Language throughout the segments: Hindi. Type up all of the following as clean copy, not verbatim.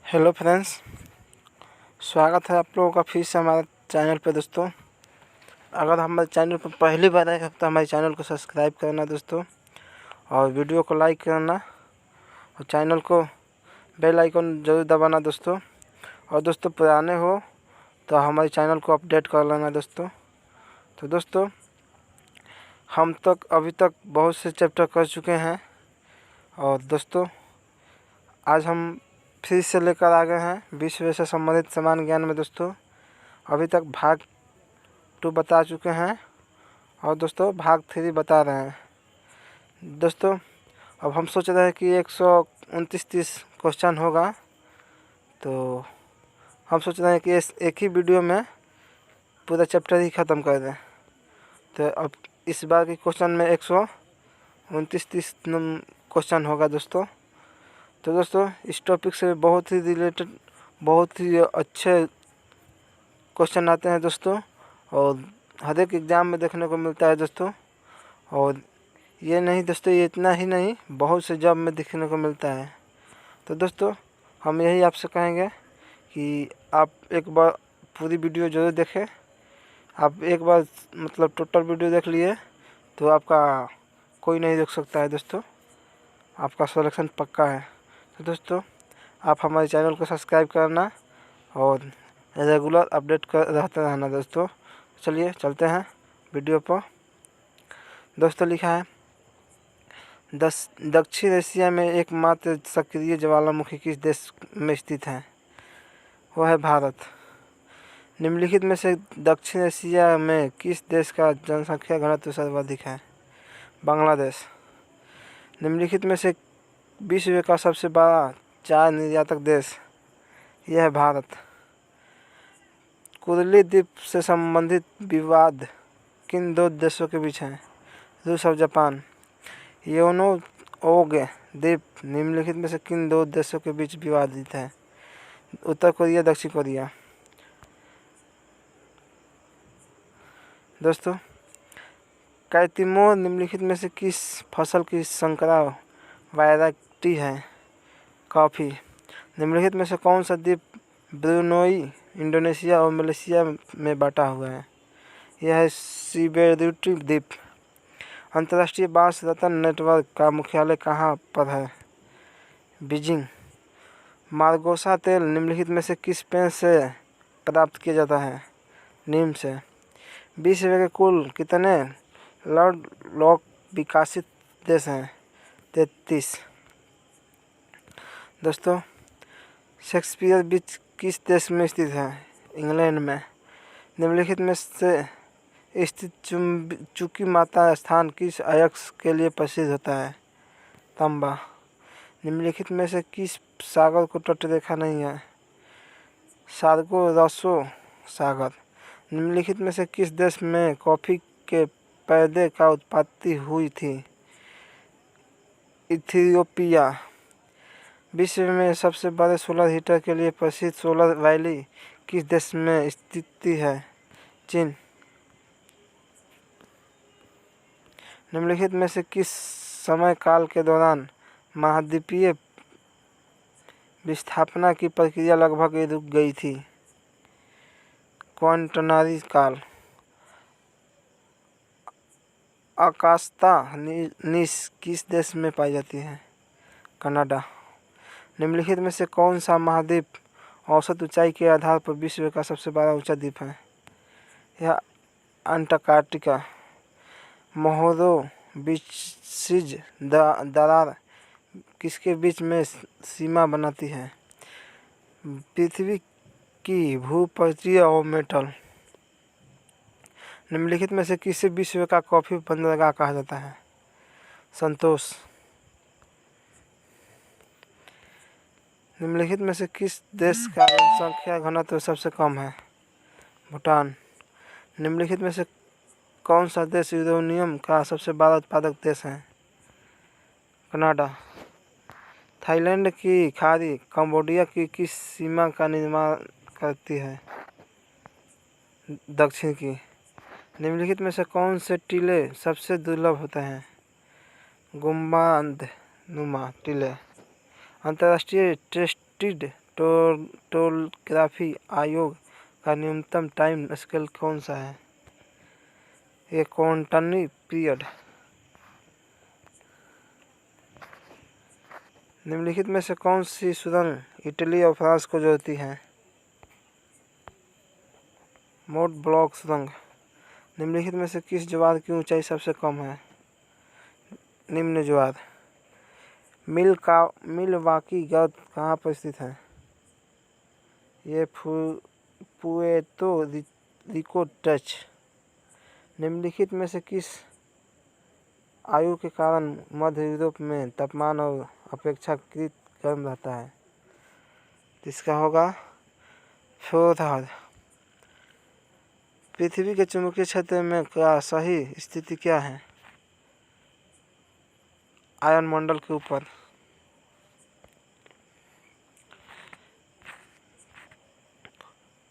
हेलो फ्रेंड्स, स्वागत है आप लोगों का फिर से हमारे चैनल पे। दोस्तों, अगर हमारे चैनल पर पहली बार आए हो तो हमारे चैनल को सब्सक्राइब करना दोस्तों, और वीडियो को लाइक करना और चैनल को बेल आइकन ज़रूर दबाना दोस्तों। और दोस्तों, पुराने हो तो हमारे चैनल को अपडेट कर लेना दोस्तों। तो दोस्तों, हम तक अभी तक बहुत से चैप्टर कर चुके हैं और दोस्तों आज हम फिर से लेकर आ गए हैं विश्व से संबंधित समान ज्ञान में। दोस्तों, अभी तक भाग 2 बता चुके हैं और दोस्तों भाग 3 बता रहे हैं। दोस्तों, अब हम सोच रहे हैं कि 129-30 क्वेश्चन होगा, तो हम सोच रहे हैं कि एक ही वीडियो में पूरा चैप्टर ही ख़त्म कर दें। तो अब इस बार के क्वेश्चन में 129-30 क्वेश्चन होगा दोस्तों। तो दोस्तों, इस टॉपिक से बहुत ही रिलेटेड बहुत ही अच्छे क्वेश्चन आते हैं दोस्तों, और हर एक एग्ज़ाम में देखने को मिलता है दोस्तों। और ये नहीं दोस्तों, ये इतना ही नहीं, बहुत से जॉब में देखने को मिलता है। तो दोस्तों, हम यही आपसे कहेंगे कि आप एक बार पूरी वीडियो ज़रूर देखें। आप एक बार मतलब टोटल वीडियो देख लिए तो आपका कोई नहीं रोक सकता है दोस्तों, आपका सिलेक्शन पक्का है। तो दोस्तों, आप हमारे चैनल को सब्सक्राइब करना और रेगुलर अपडेट कर रहते रहना दोस्तों। चलिए चलते हैं वीडियो पर। दोस्तों, लिखा है दक्षिण एशिया में एकमात्र सक्रिय ज्वालामुखी किस देश में स्थित है? वह है भारत। निम्नलिखित में से दक्षिण एशिया में किस देश का जनसंख्या घनत्व सर्वाधिक है? बांग्लादेश। निम्नलिखित में से विश्व का सबसे बड़ा चाय निर्यातक देश? यह है भारत। कुरली द्वीप से संबंधित विवाद किन 2 देशों के बीच है? रूस और जापान। योनोओग द्वीप निम्नलिखित में से किन 2 देशों के बीच विवादित है? उत्तर कोरिया, दक्षिण कोरिया। दोस्तों, कैतिमोर निम्नलिखित में से किस फसल की संकरा वैरायटी है? कॉफ़ी। निम्नलिखित में से कौन सा द्वीप ब्रुनोई, इंडोनेशिया और मलेशिया में बटा हुआ है? यह है सिबेरुटी द्वीप। अंतर्राष्ट्रीय बांस रत्न नेटवर्क का मुख्यालय कहाँ पर है? बीजिंग। मार्गोसा तेल निम्नलिखित में से किस पेड़ से प्राप्त किया जाता है? नीम से। विश्व के कुल कितने लैंडलॉक विकसित देश हैं? 33। दोस्तों, शेक्सपियर बीच किस देश में स्थित है? इंग्लैंड में। निम्नलिखित में से स्थित चुकी माता स्थान किस अयस्क के लिए प्रसिद्ध होता है? तांबा। निम्नलिखित में से किस सागर को तटरेखा नहीं है? सार्गो रसो सागर। निम्नलिखित में से किस देश में कॉफ़ी के पौधे का उत्पत्ति हुई थी? इथियोपिया। विश्व में सबसे बड़े सोलर हीटर के लिए प्रसिद्ध सोलर वैली किस देश में स्थित है? चीन। निम्नलिखित में से किस समय काल के दौरान महाद्वीपीय विस्थापना की प्रक्रिया लगभग रुक गई थी? क्वाटरनरी काल। अकास्ता निश किस देश में पाई जाती है? कनाडा। निम्नलिखित में से कौन सा महाद्वीप औसत ऊंचाई के आधार पर विश्व का सबसे बड़ा ऊंचा द्वीप है? यह अंटार्कटिका। मोहरो बीचीज दरार किसके बीच में सीमा बनाती है? पृथ्वी की भूपृष्ठीय और मेटल। निम्नलिखित में से किसे विश्व का कॉफ़ी बंदरगाह कहा जाता है? संतोष। निम्नलिखित में से किस देश का जनसंख्या घनत्व सबसे कम है? भूटान। निम्नलिखित में से कौन सा देश यूरेनियम का सबसे बड़ा उत्पादक देश है? कनाडा। थाईलैंड की खाड़ी कंबोडिया की किस सीमा का निर्माण करती है? दक्षिण की। निम्नलिखित में से कौन से टीले सबसे दुर्लभ होते हैं? गुंबद नुमा टीले। अंतर्राष्ट्रीय टेस्टेड टोपोग्राफी आयोग का न्यूनतम टाइम स्केल कौन सा है? ये क्वार्टरली पीरियड। निम्नलिखित में से कौन सी सुरंग इटली और फ्रांस को जोड़ती है? मोंट ब्लॉक सुरंग। निम्नलिखित में से किस ज्वार की ऊंचाई सबसे कम है? निम्न ज्वार। मिलवाकी गर्त कहाँ पर स्थित है? ये पुएर्तो रिको डच। निम्नलिखित में से किस आयु के कारण मध्य यूरोप में तापमान और अपेक्षाकृत गर्म रहता है? इसका होगा फ्योदर। पृथ्वी के चुंबकीय क्षेत्र में का सही स्थिति क्या है? आयन मंडल के ऊपर।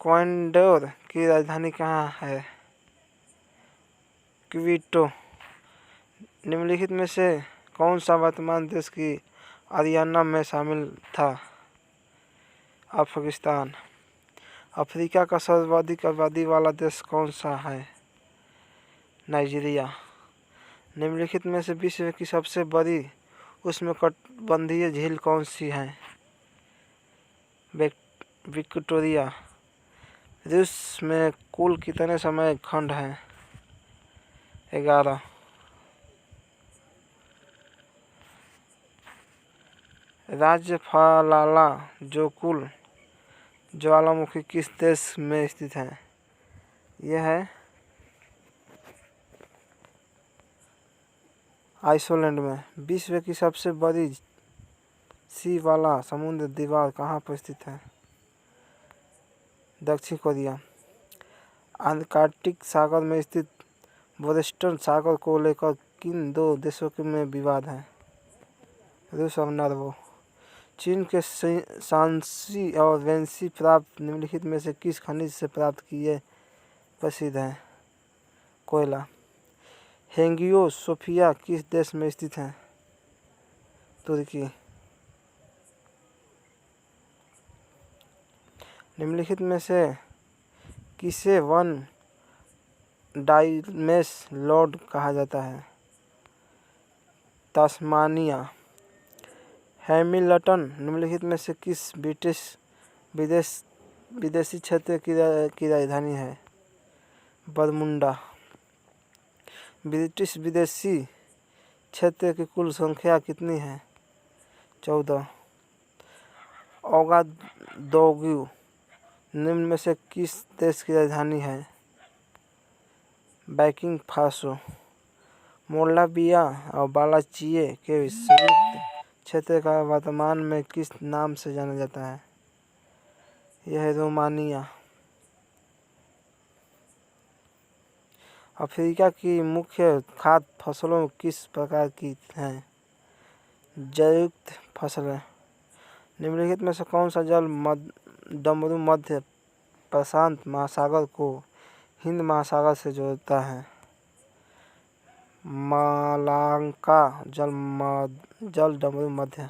इक्वाडोर की राजधानी कहाँ है? क्विटो। निम्नलिखित में से कौन सा वर्तमान देश की अरियाना में शामिल था? अफगानिस्तान। अफ्रीका का सर्वाधिक आबादी वाला देश कौन सा है? नाइजीरिया। निम्नलिखित में से विश्व की सबसे बड़ी उष्णकटिबंधीय झील कौन सी है? विक्टोरिया। रूस में कुल कितने समय खंड हैं? 11। राज्य फालाला जोकुल ज्वालामुखी किस देश में स्थित है? यह है आइसलैंड में। विश्व की सबसे बड़ी सी वाला समुद्र दीवार कहाँ पर स्थित है? दक्षिण कोरिया। अंटार्कटिक सागर में स्थित बोरेस्टन सागर को लेकर किन दो देशों में विवाद है? रूस और नॉर्वे। चीन के सांसी और वेंसी प्राप्त निम्नलिखित में से किस खनिज से प्राप्त किए प्रसिद्ध है? कोयला। हेगियो सोफिया किस देश में स्थित है? तुर्की। निम्नलिखित में से किसे वन डायमेंश लॉर्ड कहा जाता है? तस्मानिया। हैमिल्टन निम्नलिखित में से किस ब्रिटिश विदेशी क्षेत्र की राजधानी है? बरमुंडा। ब्रिटिश विदेशी क्षेत्र की कुल संख्या कितनी है? 14। ओगादोगु निम्न में से किस देश की राजधानी है? Burkina Faso. मोल्डाविया और वालाचिये के संयुक्त क्षेत्र का वर्तमान में किस नाम से जाना जाता है? यह है रोमानिया। अफ्रीका की मुख्य खाद्य फसलों किस प्रकार की हैं? जैवयुक्त फसलें। निम्नलिखित में से कौन सा जल डमरू मध्य प्रशांत महासागर को हिंद महासागर से जोड़ता है? मालाक्का जल डमरू मध्य।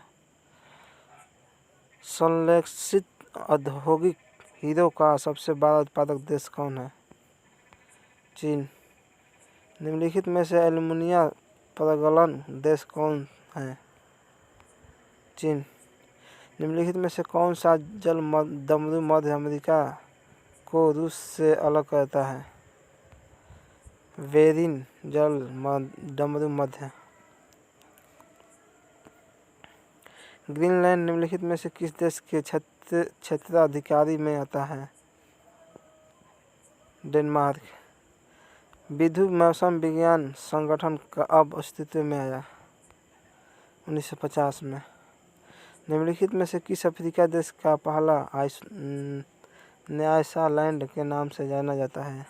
संश्लेषित औद्योगिक हीरो का सबसे बड़ा उत्पादक देश कौन है? चीन। निम्नलिखित में से एल्यूमीनियम प्रगलन देश कौन है? चीन। निम्नलिखित में से कौन सा जल डमरू मध्य अमेरिका को रूस से अलग करता है? बेरिन जल डमरू मध्य। ग्रीनलैंड निम्नलिखित में से किस देश के क्षेत्राधिकारी में आता है? डेनमार्क। विश्व मौसम विज्ञान संगठन कब अस्तित्व में आया? 1950 में। निम्नलिखित में से किस अफ्रीका देश का पहला न्यासालैंड के नाम से जाना जाता है?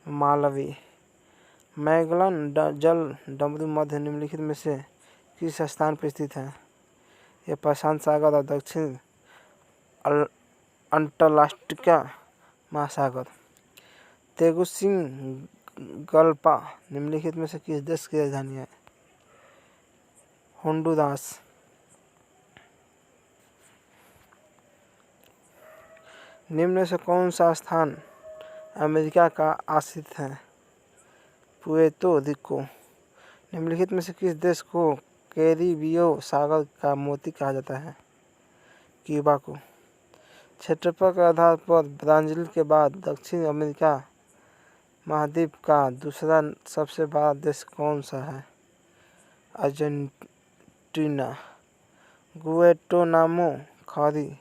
मालवी। मैगलन जल डमरू मध्य निम्नलिखित में से किस स्थान पर स्थित है? यह प्रशांत सागर और दक्षिण अंटार्कटिका महासागर। तेगुसिगल्पा निम्नलिखित में से किस देश की राजधानी है? होंडुरास। निम्न में से कौन सा स्थान अमेरिका का आश्रित है? पुएर्तो रिको। निम्नलिखित में से किस देश को कैरिबियो सागर का मोती कहा जाता है? क्यूबा को। क्षेत्रफल के आधार पर ब्राज़ील के बाद दक्षिण अमेरिका महाद्वीप का दूसरा सबसे बड़ा देश कौन सा है? अर्जेंटीना। गुएंटानामो खाड़ी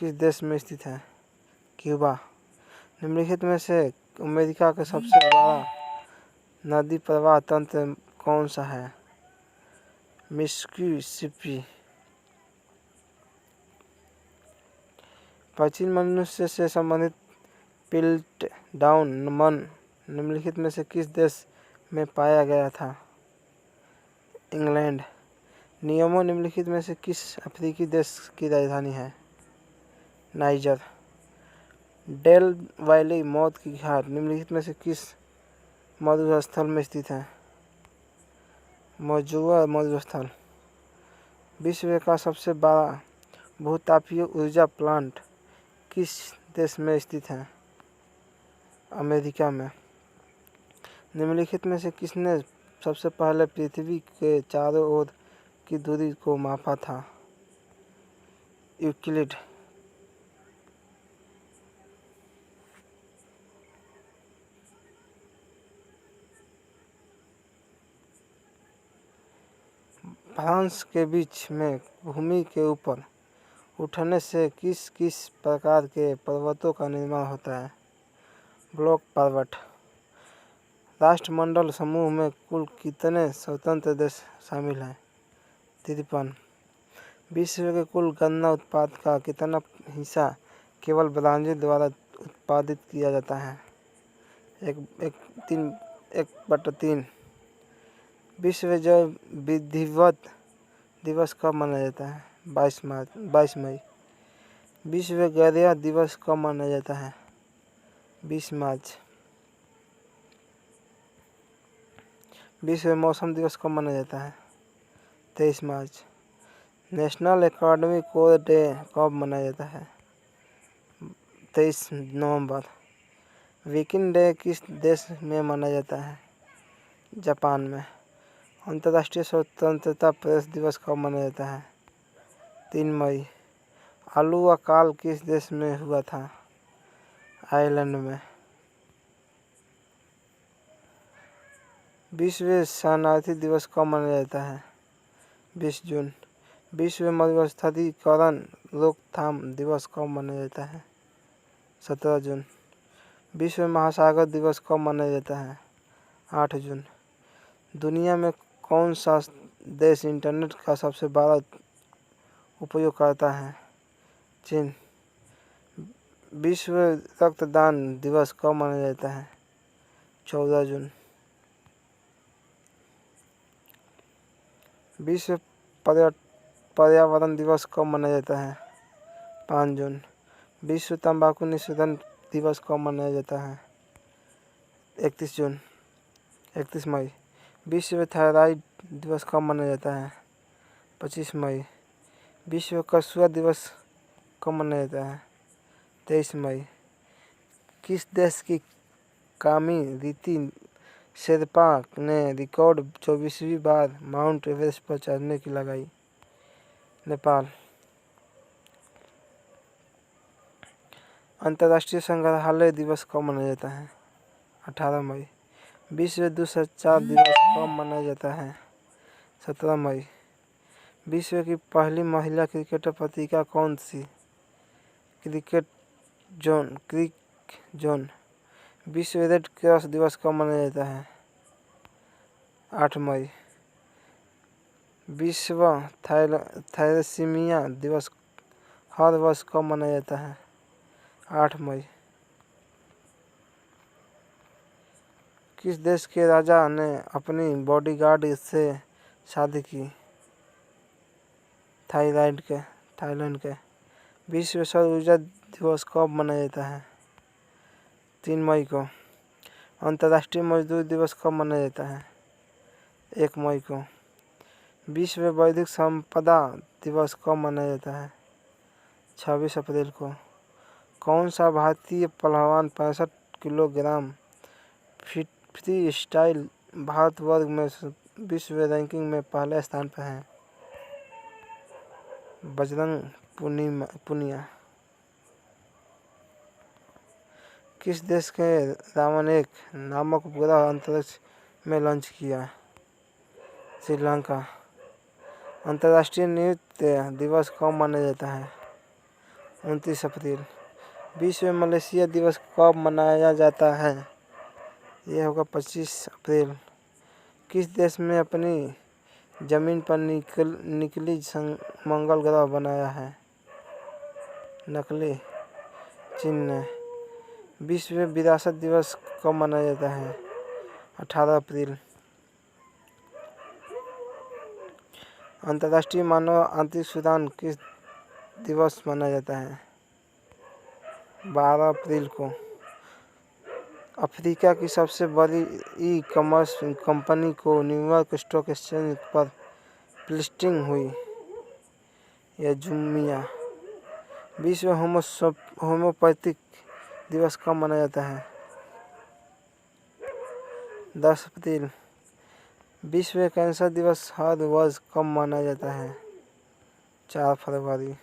किस देश में स्थित है? क्यूबा। निम्नलिखित में से अमेरिका का सबसे बड़ा नदी प्रवाह तंत्र कौन सा है? मिसिसिपी। प्राचीन मनुष्य से संबंधित पिल्टडाउन मन निम्नलिखित में से किस देश में पाया गया था? इंग्लैंड। नियमो निम्नलिखित में से किस अफ्रीकी देश की राजधानी है? नाइजर। डेल वैली मौत की घाट निम्नलिखित में से किस मरुस्थल में स्थित है? मौजूदा मरुस्थल। विश्व का सबसे बड़ा भूतापीय ऊर्जा प्लांट किस देश में स्थित है? अमेरिका में। निम्नलिखित में से किसने सबसे पहले पृथ्वी के चारों ओर की दूरी को मापा था? यूक्लिड। फ्रांस के बीच में भूमि के ऊपर उठने से किस किस प्रकार के पर्वतों का निर्माण होता है? ब्लॉक पर्वत। राष्ट्रमंडल समूह में कुल कितने स्वतंत्र देश शामिल हैं? 53। विश्व के कुल गन्ना उत्पाद का कितना हिस्सा केवल ब्राज़ील द्वारा उत्पादित किया जाता है? 1/3। विश्व जैव विविधता दिवस कब मनाया जाता है? 22 मई। विश्व गैरिया दिवस कब मनाया जाता है? 20 मार्च। विश्व मौसम दिवस कब मनाया जाता है? 23 मार्च। नेशनल एकेडमी कोर डे कब मनाया जाता है? 23 नवंबर। वीकेंड डे किस देश में मनाया जाता है? जापान में। अंतर्राष्ट्रीय स्वतंत्रता प्रेस दिवस कब मनाया जाता है? 3 मई। आलू अकाल किस देश में हुआ था? आयरलैंड में। विश्व शरणार्थी दिवस कब मनाया जाता है? 20 जून। विश्व मरुस्थलीकरण रोकथाम दिवस कब मनाया जाता है? 17 जून। विश्व महासागर दिवस कब मनाया जाता है? 8 जून। दुनिया में कौन सा देश इंटरनेट का सबसे बड़ा उपयोग करता है? चीन। विश्व रक्तदान दिवस कब मनाया जाता है? 14 जून। विश्व पर्यावरण दिवस कब मनाया जाता है? 5 जून। विश्व तंबाकू निषेधन दिवस कब मनाया जाता है? 31 जून। 31 मई। विश्व थायराइड दिवस कब मनाया जाता है? 25 मई। विश्व कछुआ दिवस कब मनाया जाता है? 23 मई। किस देश की कामी रीति शेरपा ने रिकॉर्ड 24वीं बार माउंट एवरेस्ट पर चढ़ने की लगाई? नेपाल। अंतर्राष्ट्रीय संग्रहालय दिवस कब मनाया जाता है? 18 मई। विश्व दूरसंचार दिवस कब मनाया जाता है? 17 मई। विश्व की पहली महिला क्रिकेटर पत्रिका कौन सी? क्रिक जोन। विश्व रेड क्रॉस दिवस कब मनाया जाता है? 8 मई। विश्व थैलेसीमिया दिवस हर वर्ष कब मनाया जाता है? 8 मई। किस देश के राजा ने अपनी बॉडीगार्ड से शादी की? थाईलैंड के। विश्व सौर ऊर्जा दिवस कब मनाया जाता है? 3 मई को। अंतर्राष्ट्रीय मजदूर दिवस कब मनाया जाता है? 1 मई को। विश्व बौद्धिक संपदा दिवस कब मनाया जाता है? 26 अप्रैल को। कौन सा भारतीय पहलवान 65 किलोग्राम फ्री स्टाइल भारत वर्ग में विश्व रैंकिंग में पहले स्थान पर है? बजरंग पुनिया। किस देश के रावण 1 नामक उपग्रह अंतरिक्ष में लॉन्च किया? श्रीलंका। अंतर्राष्ट्रीय नृत्य दिवस कब मनाया जाता है? 29 अप्रैल। विश्व मलेशिया दिवस कब मनाया जाता है? यह होगा 25 अप्रैल। किस देश में अपनी जमीन पर नकली मंगल ग्रह बनाया है? नकली। चीन ने। विश्व विरासत दिवस कब मनाया जाता है? 18 अप्रैल। अंतर्राष्ट्रीय मानव अंतरिक्ष उड़ान किस दिवस मनाया जाता है? 12 अप्रैल को। अफ्रीका की सबसे बड़ी ई-कॉमर्स कंपनी को न्यूयॉर्क स्टॉक एक्सचेंज पर लिस्टिंग हुई, यह जुमिया। विश्व होम्योपैथिक दिवस कब मनाया जाता है? 10 अप्रैल। विश्व कैंसर दिवस हर वर्ष कब मनाया जाता है? 4 फरवरी।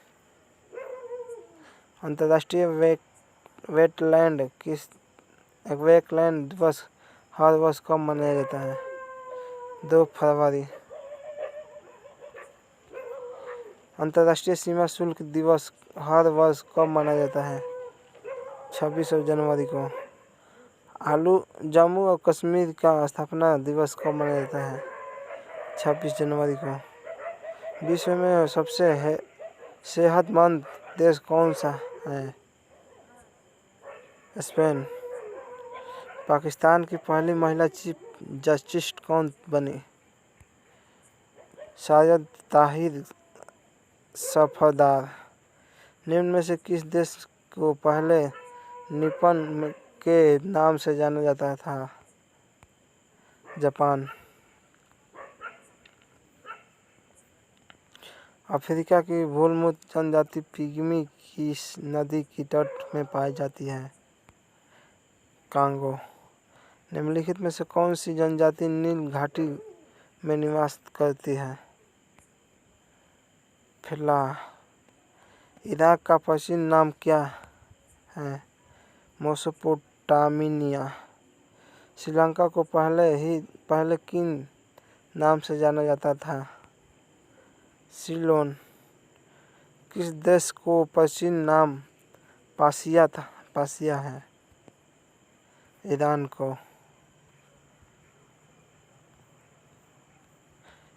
अंतर्राष्ट्रीय वेटलैंड दिवस हर वर्ष कब मनाया जाता है? 2 फरवरी। अंतर्राष्ट्रीय सीमा शुल्क दिवस हर वर्ष कब मनाया जाता है? 26 जनवरी को। जम्मू और कश्मीर का स्थापना दिवस कब मनाया जाता है? 26 जनवरी को। विश्व में सबसे सेहतमंद देश कौन सा है? स्पेन। पाकिस्तान की पहली महिला चीफ जस्टिस कौन बनी? सैयद ताहिर सफदर। निम्न में से किस देश को पहले निपन के नाम से जाना जाता था? जापान। अफ्रीका की मूलभूत जनजाति पिग्मी किस नदी की तट में पाई जाती है? कांगो। निम्नलिखित में से कौन सी जनजाति नील घाटी में निवास करती है? फिला। इराक का प्राचीन नाम क्या है? मेसोपोटामिया। श्रीलंका को पहले किन नाम से जाना जाता था? सिलोन। किस देश को प्राचीन नाम पासिया है? ईरान को।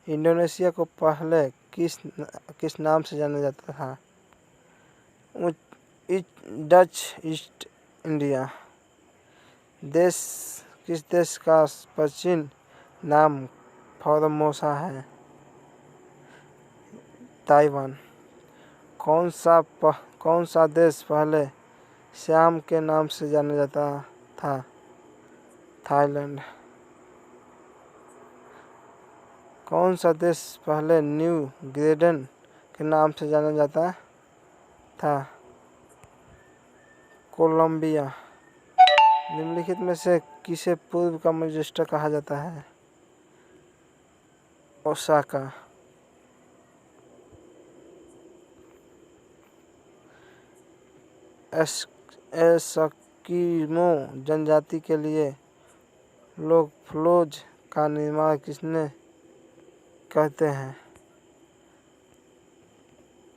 इंडोनेशिया को पहले किस नाम से जाना जाता था? Dutch east India. किस देश का प्राचीन नाम फॉर्मोसा है? ताइवान। कौन सा देश पहले श्याम के नाम से जाना जाता था? थाईलैंड। कौन सा देश पहले न्यू ग्रेडन के नाम से जाना जाता था? कोलंबिया। निम्नलिखित में से किसे पूर्व का मैनचेस्टर कहा जाता है? ओसाका। एस्किमो जनजाति के लिए लोग फ्लोज का निर्माण किसने करते हैं?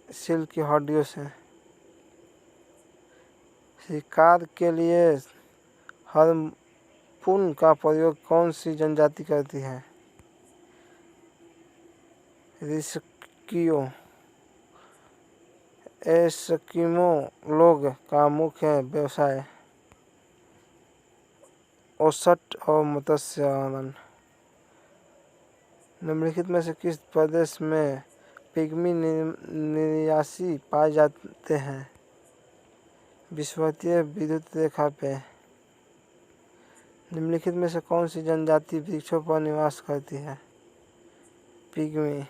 सिल्क की हड्डियों से। शिकार के लिए हार्पून का प्रयोग कौन सी जनजाति करती है? रिस्कियो। एस्किमो लोग का मुख्य व्यवसाय ओसट और मत्स्य पालन। निम्नलिखित में से किस प्रदेश में पिग्मी निवासी पाए जाते हैं? विषुवतीय विद्युत रेखा पे। निम्नलिखित में से कौन सी जनजाति वृक्षों पर निवास करती है? पिग्मी।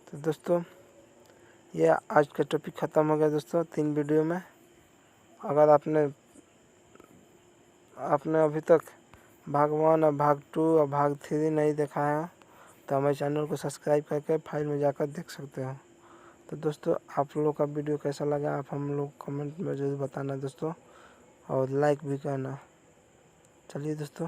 तो दोस्तों ये आज का टॉपिक ख़त्म हो गया दोस्तों 3 वीडियो में। अगर आपने अभी तक भाग 1 और भाग 2 और भाग 3 नहीं देखा है तो हमारे चैनल को सब्सक्राइब करके फाइल में जाकर देख सकते हो। तो दोस्तों आप लोगों का वीडियो कैसा लगा आप हम लोग कमेंट में ज़रूर बताना दोस्तों, और लाइक भी करना। चलिए दोस्तों।